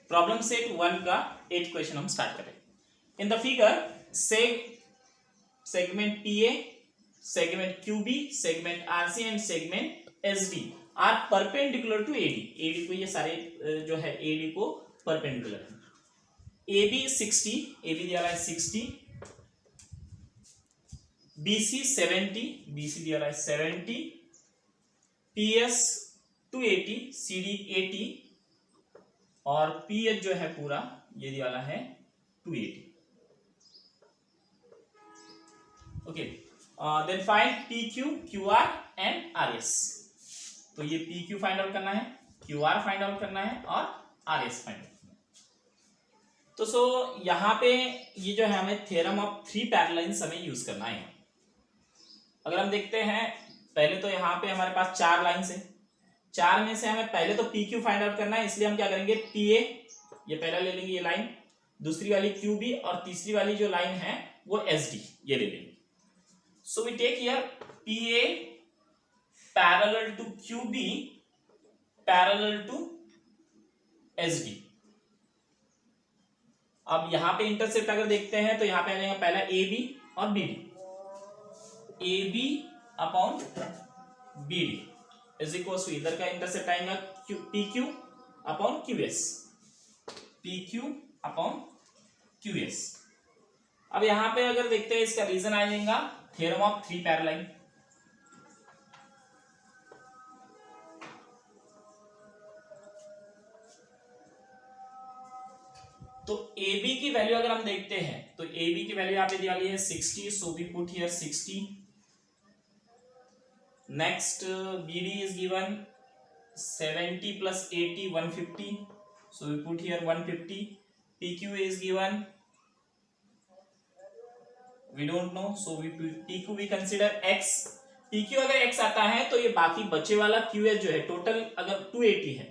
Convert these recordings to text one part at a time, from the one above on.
Problem set 1 का 8 question हम start करें। In the figure segment PA, segment QB, segment RC and segment SD are perpendicular to AD। AD को ये सारे जो है AD को परपेंडिकुलर है। AB 60, AB दिया रहा है 60, BC 70, BC दिया रहा है 70, PS 280, CD 80 और PH जो है पूरा ये दिया वाला है 280। Okay, then find PQ, QR and RS। तो ये PQ फाइंड आउट करना है, QR फाइंड आउट करना है और RS फाइंड आउट करना है। तो सो यहाँ पे ये जो है हमें थ्योरम ऑफ 3 पैरेलल्स हमें यूज करना है। अगर हम देखते हैं पहले तो यहाँ पे हमारे पास 4 लाइंस है, 4 में से हमें पहले तो PQ फाइंड आउट करना है, इसलिए हम क्या करेंगे PA ये पहला ले लेंगे ये लाइन, दूसरी वाली QB और तीसरी वाली जो लाइन है वो SD ये ले लेंगे। So we take here PA parallel to QB parallel to SD। अब यहां पे इंटरसेप्ट अगर देखते हैं तो यहां पे आ जाएगा पहला AB और BD, AB upon BD is equal to इधर का इंटरसेप्ट आएगा PQ upon QS, PQ upon QS। अब यहां पे अगर देखते हैं इसका रीजन आ जाएगा थ्योरम ऑफ 3 पैरेलल। तो AB की वैल्यू अगर हम देखते हैं तो AB की वैल्यू यहाँ पे दी वाली है 60, so we put here 60। Next BD is given 70 plus 80 150, so we put here 150। PQ is given we don't know, so we PQ we consider x। PQ अगर x आता है तो ये बाकी बचे वाला QS जो है टोटल अगर 280 है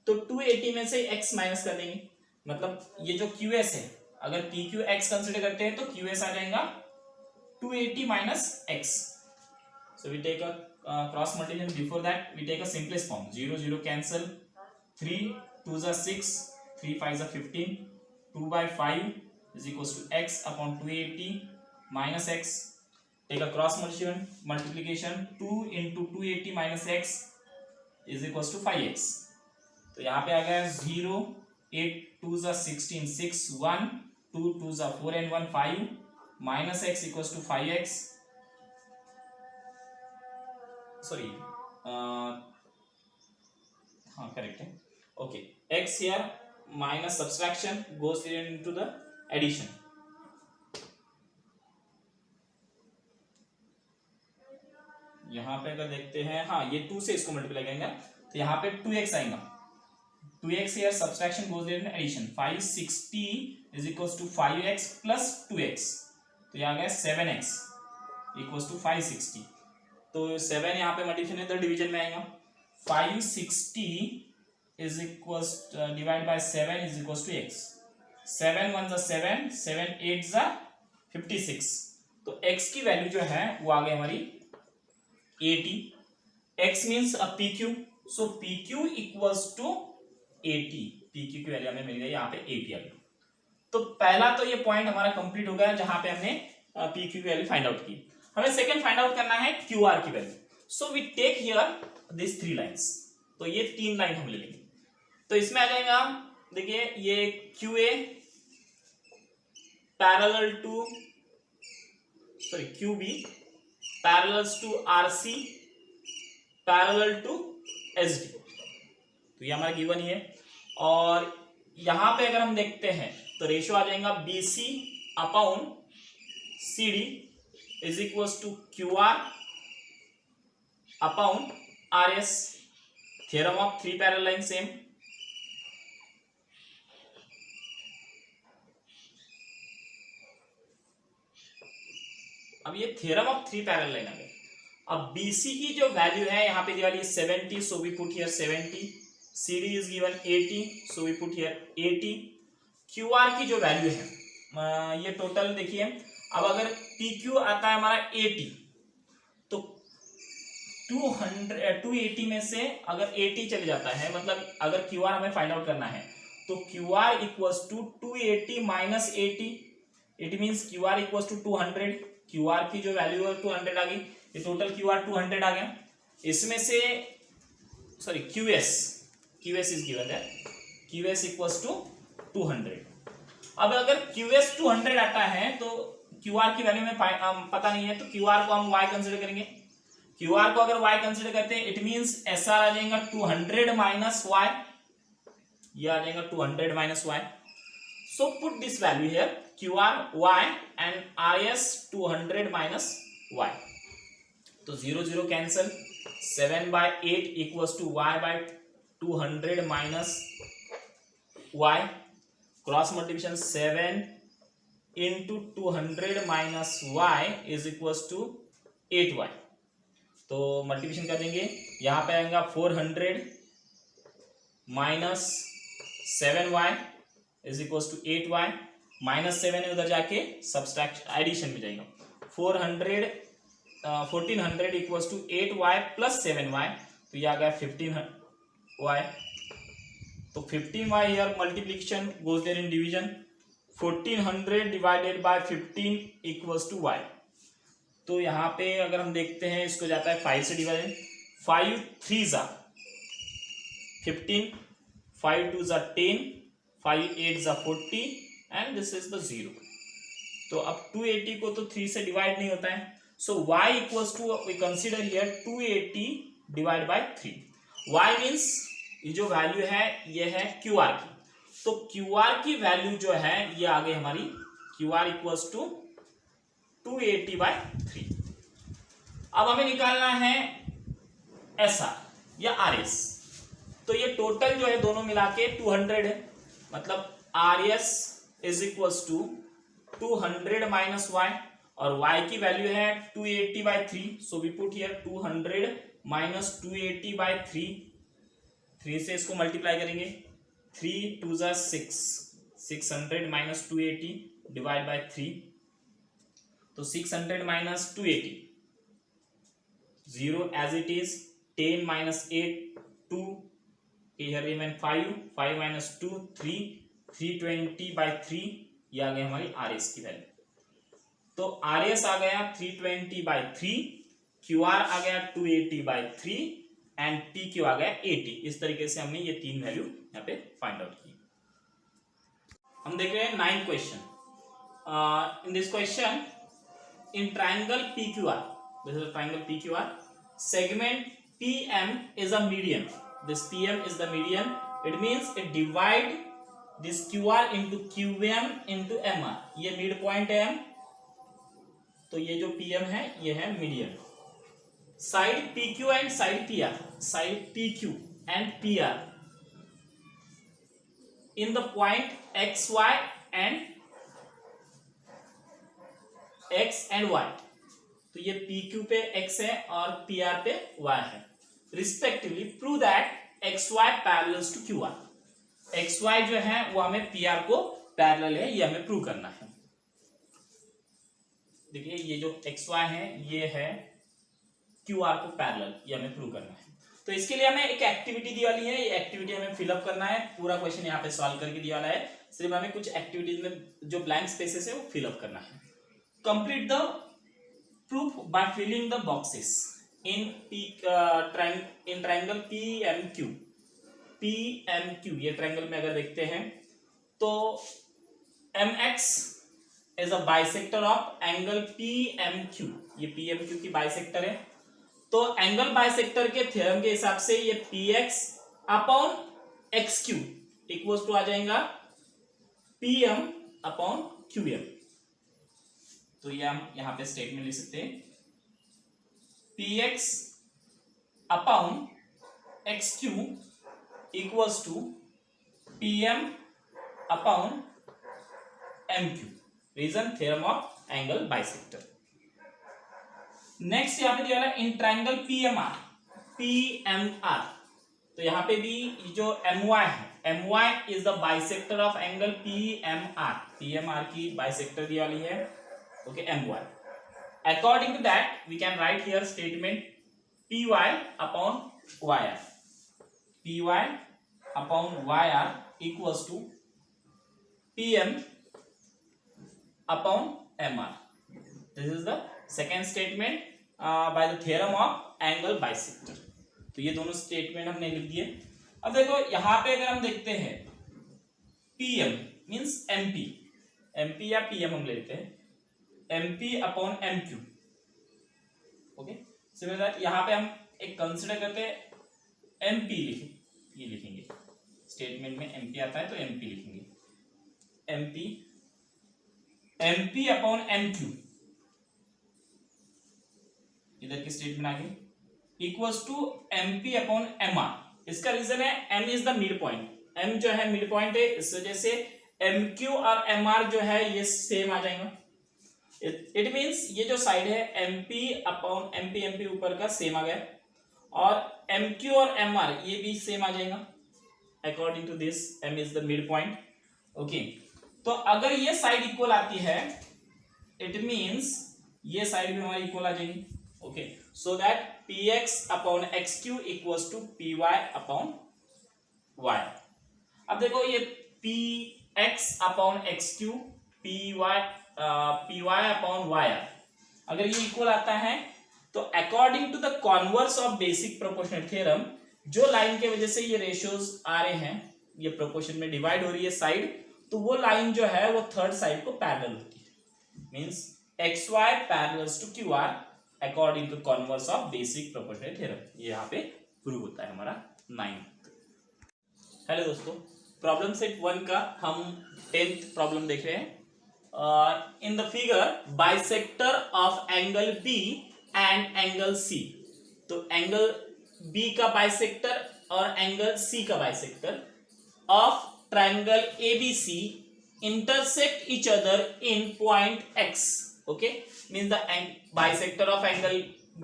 तो 280 में से x माइनस कर देंगे, मतलब ये जो QS है अगर PQ x कंसिडर करते हैं तो QS आ जाएगा 280 minus x। so we take a cross multiplication, before that we take a simplest form, 0 0 cancel, 3 2 is 6, 3 5 is 15, 2 by 5 is equals to x upon 280 minus x, take a cross multiplication, 2 into 280 minus x is equals to 5x। तो यहाँ पे आ गया 0 8 2 is 16 6 1 2 2 is 4 and 1 5 minus x equals to 5x। Sorry हाँ correct है, okay. x here minus subtraction goes into the addition। यहाँ पे अगर देखते हैं हाँ ये 2 से इसको मल्टीप्लाई करेंगे तो यहाँ पे 2x आएगा, 2x here subtraction goes there in addition, 560 is equals to 5x plus 2x, तो यहाँ गया 7x equals to 560। तो 7 यहाँ पे मल्टीप्लिकेशन है तो डिवीजन में आएगा, 560 is equals divide by 7 is equals to x, 7 1 is 7, 7 8 is 56। तो x की वैल्यू जो है वो आ गई हमारी 80। x मीन्स अ PQ, सो PQ इक्वल्स टू 80, PQ की वैल्यू हमें मिल गई यहाँ पे 80 आ गई। तो पहला तो ये पॉइंट हमारा कंप्लीट हो गया जहां पे हमने PQ की वैल्यू फाइंड आउट की। हमें सेकंड फाइंड आउट करना है QR की value, so we take here this 3 lines. तो ये 3 लाइन हम ले लेंगे, तो इसमें आ जाएगा देखिए ये QA parallel to sorry QB parallels to RC parallel to SD, तो ये हमारा गिवन ही है। और यहां पे अगर हम देखते हैं तो रेशियो आ जाएगा BC upon CD is equals to QR upon RS। Theorem of 3 parallel line same. अब ये थ्योरम ऑफ 3 पैरेलल लाइन आ गया। अब BC की जो वैल्यू है यहाँ पे दी वाली है 70, so we put here 70। CD is given 80, so we put here 80। QR की जो वैल्यू है ये टोटल देखिए, अब अगर PQ आता है हमारा 80 तो 280 में से अगर 80 चले जाता है, मतलब अगर QR हमें फाइंड आउट करना है तो Q R equals to 280 minus 80, it means Q R equals to 200। Q R की जो वैल्यू है 200 आ गई, ये टोटल क्यू आर 200 आ गया। इसमें से sorry Q S is given है, क्यू एस इक्वल्स टू 200। अब अगर क्यू एस 200 आता है तो क्यू आर की वैल्यू में पता नहीं है, तो क्यू आर को हम y कंसिडर करेंगे। क्यू आर को अगर y कंसिडर करते हैं, इट मींस एस आर आ जाएगा 200 माइनस y, ये आ जाएगा 200 minus y। So put this value here, Q R y and R S 200 minus y। तो 0 0 cancel, 7/8 equals to y by 200 minus y। Cross multiplication 7 into 200 minus y is equals to 8y। तो multiplication कर देंगे, यहां पे आएगा 400 minus 7y is equals to 8y, minus 7 उधर जाके subtraction addition में जाएगा। 1400 equals to 8y plus 7y, तो ये आ गया 15y। तो 15y here multiplication goes there in division, 1400 divided by 15 equals to y। तो यहाँ पे अगर हम देखते हैं, इसको जाता है 5 से डिवाइड, 5 3 जा 15, 5 2 जा 10, 5 8 जा 40 एंड दिस इज द 0। तो अब 280 को तो 3 से डिवाइड नहीं होता है, so y equals to we consider here 280 divide by 3। y means ये जो वैल्यू है ये है क्यू आर की, तो क्यू आर की वैल्यू जो है ये आ गई हमारी, Q R equals to 280 by 3। अब हमें निकालना है एस आर या आर एस। तो ये टोटल जो है दोनों मिला के 200 है, मतलब R S is equals to 200 minus y, और y की वैल्यू है 280 by 3। So we put here 200 minus 280 by 3। 3 से इसको मल्टीप्लाई करेंगे, 3 2 जा 6, 600 माइनस 280 डिवाइड बाय 3। तो 600 minus 280, 0 as it is, 10 minus 8 2, here remain 5, 5 minus 2 3, 320 by 3, ये आ गई हमारी आर एस की वैल्यू। तो आर एस आ गया 320 बाय 3, क्यू आर आ गया 280 बाय 3 एंड पी क्यू आ गया 80। इस तरीके से हमने ये तीन वैल्यू यहाँ पे फाइंड आउट की। हम देख रहे हैं 9th question. In this question, in triangle PQR, this is a triangle PQR, segment PM is a median. This PM is the median. It means it divide this QR into QM into MR. ये mid point है M, तो ये जो PM है ये है median. Side PQ and side PR, side PQ and PR in the point XY and x and y। तो ये PQ पे x है और PR पे y है respectively. Prove that XY parallels to QR। XY जो है वो हमें PR को पैरेलल है, ये हमें प्रूव करना है। देखिए ये जो XY है ये है QR को पैरेलल, ये हमें प्रूव करना है। तो इसके लिए हमें एक एक्टिविटी दी वाली है, ये एक्टिविटी हमें फिलअप करना है। पूरा क्वेश्चन यहाँ पे सॉल्व करके दिया वाला है, सिर्फ हमें कुछ एक्टिविटीज में जो ब्लैंक स्पेसेस है वो फिलअप करना है। Complete the proof by filling the boxes in triangle PMQ। PMQ ये ट्रायंगल में अगर देखते हैं तो MX is a bisector of angle PMQ। ये PMQ की बाइसेक्टर है, तो एंगल बाइसेक्टर के थ्योरम के हिसाब से ये PX upon XQ equals to आ जाएगा PM अपॉन QM। तो ये हम यहां पे स्टेटमेंट लिख सकते हैं, PX upon XQ equals to PM upon MQ। Reason theorem of angle bisector. Next यहां पे दिया है इन ट्रायंगल PMR। तो यहां पे भी जो MY है, MY is the bisector of angle PMR। PMR की बाइसेक्टर दी वाली है, okay, MY। According to that, we can write here statement PY upon YR। PY upon YR equals to PM upon MR. This is the second statement by the theorem of angle bisector. तो ये दोनों statement हमने लिख दिए। अब देखो यहाँ पे अगर हम देखते हैं PM मीन्स MP या PM हम लेते हैं MP upon MQ। Okay, similar यहाँ पे हम एक कंसिडर करते हैं MP ये लिखेंगे, स्टेटमेंट में MP आता है तो MP लिखेंगे, MP अपॉन MQ, इधर की स्टेटमेंट आ गई, equals to MP upon MR। इसका रीजन है M is the mid point, M जो है मिड पॉइंट है, इस वजह से MQ और MR जो है ये सेम आ जाएगा। इट मीन्स ये जो साइड है MP अपॉन MP ऊपर का सेम आ गया, और MQ और MR ये भी सेम आ जाएगा according to this, M is the mid point. Okay, तो अगर ये साइड इक्वल आती है इट मीन्स ये साइड भी हमारी इक्वल आ जाएगी। Okay, so that Px upon XQ equals to PY upon Y। अब देखो ये Px upon XQ PY upon YR अगर ये इक्वल आता है तो according to the converse of basic proportional theorem, जो लाइन के वजह से ये रेशियोज आ रहे हैं, ये प्रोपोर्शन में डिवाइड हो रही है साइड, तो वो लाइन जो है वो थर्ड साइड को पैरेलल होती है, means XY parallels to QR according to converse of basic proportional theorem. ये यहाँ पे प्रूव होता है हमारा 9th। हेलो दोस्तों, प्रॉब्लम सेट 1 का हम 10th प्रॉब्लम देख रहे हैं। इन the figure bisector of angle B and angle C, तो एंगल B का बाइसेक्टर और एंगल C का bisector of triangle ABC intersect each other in point X. Okay, means the bisector of angle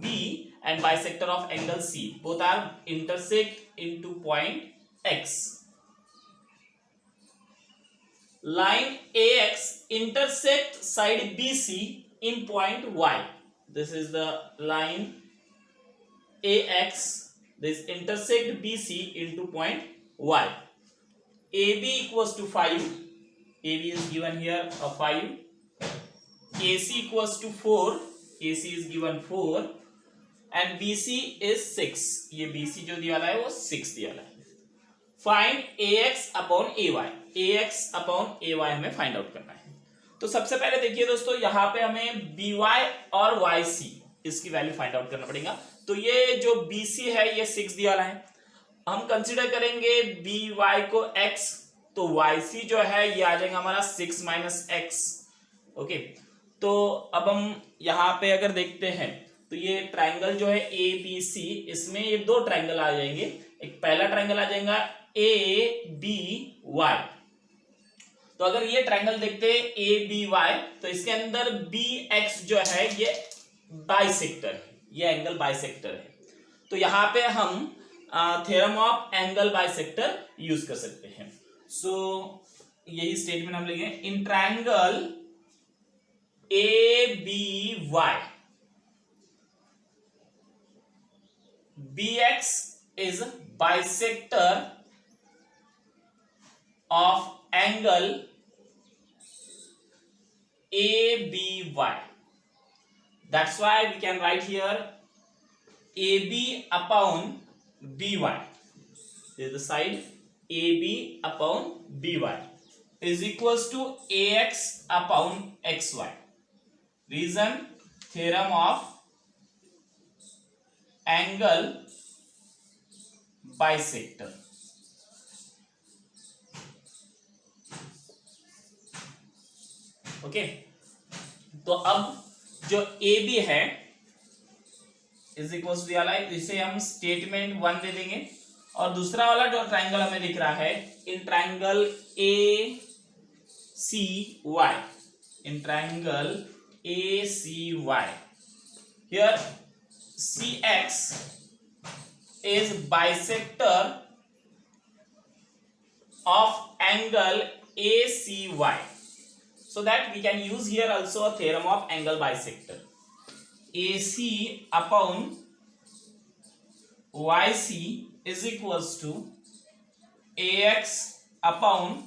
B and bisector of angle C both are intersect into point X. Line AX intersect side BC in point Y. This is the line AX. This intersect BC into point Y. AB equals to 5. AB is given here of 5. AC equals to 4. AC is given 4 and BC is 6. ये BC जो दिया है वो 6 दिया है। Find AX upon AY. AX upon AY हमें find out करना है। तो सबसे पहले देखिए दोस्तों, यहाँ पे हमें BY और YC इसकी वैल्यू फाइंड आउट करना पड़ेगा। तो ये जो BC है ये 6 दिया है, हम कंसीडर करेंगे BY को X, तो YC जो है ये आ जाएगा हमारा 6 माइनस X। ओके, तो अब हम यहाँ पे अगर देखते हैं तो ये ट्रायंगल जो है ABC, इसमें ये दो ट्रायंगल आ जाएंगे। एक पहला ट्रायंगल आ जाएगा ABY। तो अगर ये ट्रायंगल देखते हैं ABY, तो इसके अंदर BX जो है ये बाइसेक्टर है, ये एंगल बाइसेक्टर है। तो यहाँ पे हम theorem of angle bisector use कर सकते हैं। सो यही स्टेटमेंट हम लेंगे, in triangle ABY BX is bisector of angle ABY. That's why we can write here AB upon BY. This is the side AB upon BY is equals to AX upon XY. Reason, theorem of angle bisector. Okay, तो अब जो AB है is equals to दिया है, इसे हम statement 1 दे देंगे, और दूसरा वाला जो ट्रायंगल हमें दिख रहा है in triangle ACY, in triangle ACY, here CX is bisector of angle ACY, so that we can use here also a theorem of angle bisector. AC upon YC is equals to AX upon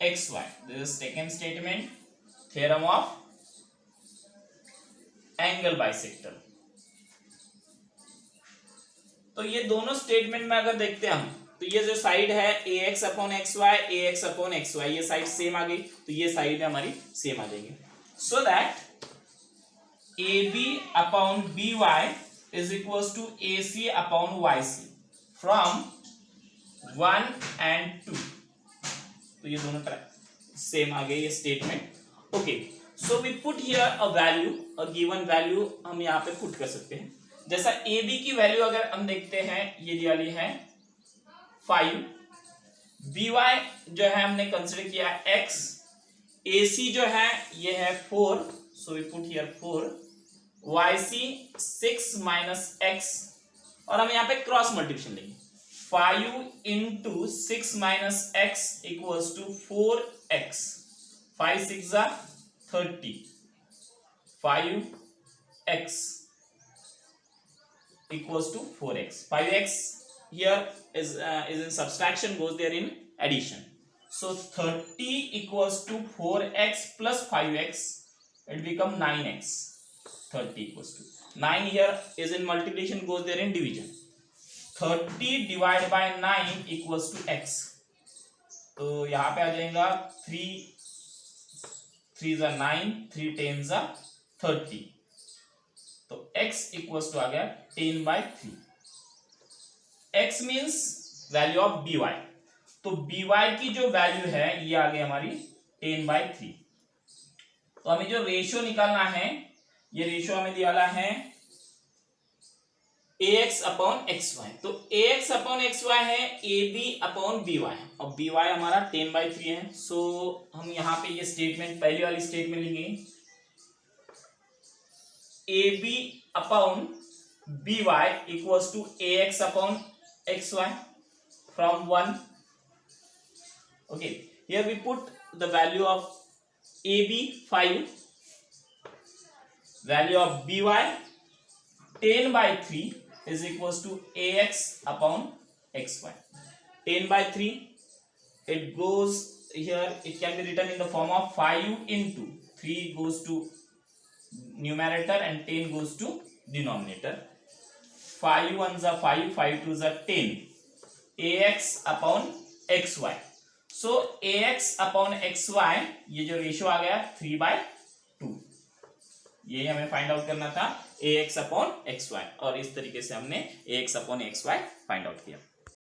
xy. This is second statement, theorem of angle bisector. तो ये दोनों statement में अगर देखते हैं हम, तो ये जो साइड है ax अपॉन xy, ये साइड सेम आ गई, तो ये साइड हमारी सेम आ जाएगी। So that ab upon by is equal to ac upon yc from 1 and 2। तो ये दोनों सेम आ गई ये statement. Okay, so we put here a value, a given value हम यहाँ पे पुट कर सकते हैं। जैसा ए बी की वैल्यू अगर हम देखते हैं, ये वाली है 5, बी वाई जो है हमने कंसिडर किया x, ए सी जो है ये है 4, so we put here 4, y c 6 minus x, और हम यहाँ पे क्रॉस मल्टीप्लिकेशन लेंगे। 5 into 6 minus x equals to 4x, 5 6 are 30, 5x equals to 4x, 5x here is in subtraction, goes there in addition, so 30 equals to 4x plus 5x, it become 9x, 30 equals to 9 here is in multiplication, goes there in division, 30 divided by 9 equals to x, तो यहाँ पे आ जाएगा 3 3s are 9, 3 10s are 30, तो x equals to आ गया 10 by 3। x means value of by, तो by की जो value है ये आ गई हमारी 10 by 3। तो हमें जो रेशियो निकालना है, ये रेशियो हमें दिया है ax अपॉन xy, तो ax अपॉन xy है ab अपॉन by, और by हमारा 10 by 3 है। सो हम यहाँ पे ये स्टेटमेंट, पहली वाली स्टेटमेंट लेंगे, ab upon by equals to ax upon xy from 1। Okay, here we put the value of ab 5, value of by 10 by 3 is equals to ax upon xy, 10 by 3, it goes here, it can be written in the form of 5 into 3 goes to numerator and 10 goes to denominator, 5 1s are 5, 5 2s are 10, ax upon xy, so ax upon xy ये जो ratio आ गया 3 by 2, ये हमें find out करना था ax upon xy, और इस तरीके से हमने ax upon xy find out किया।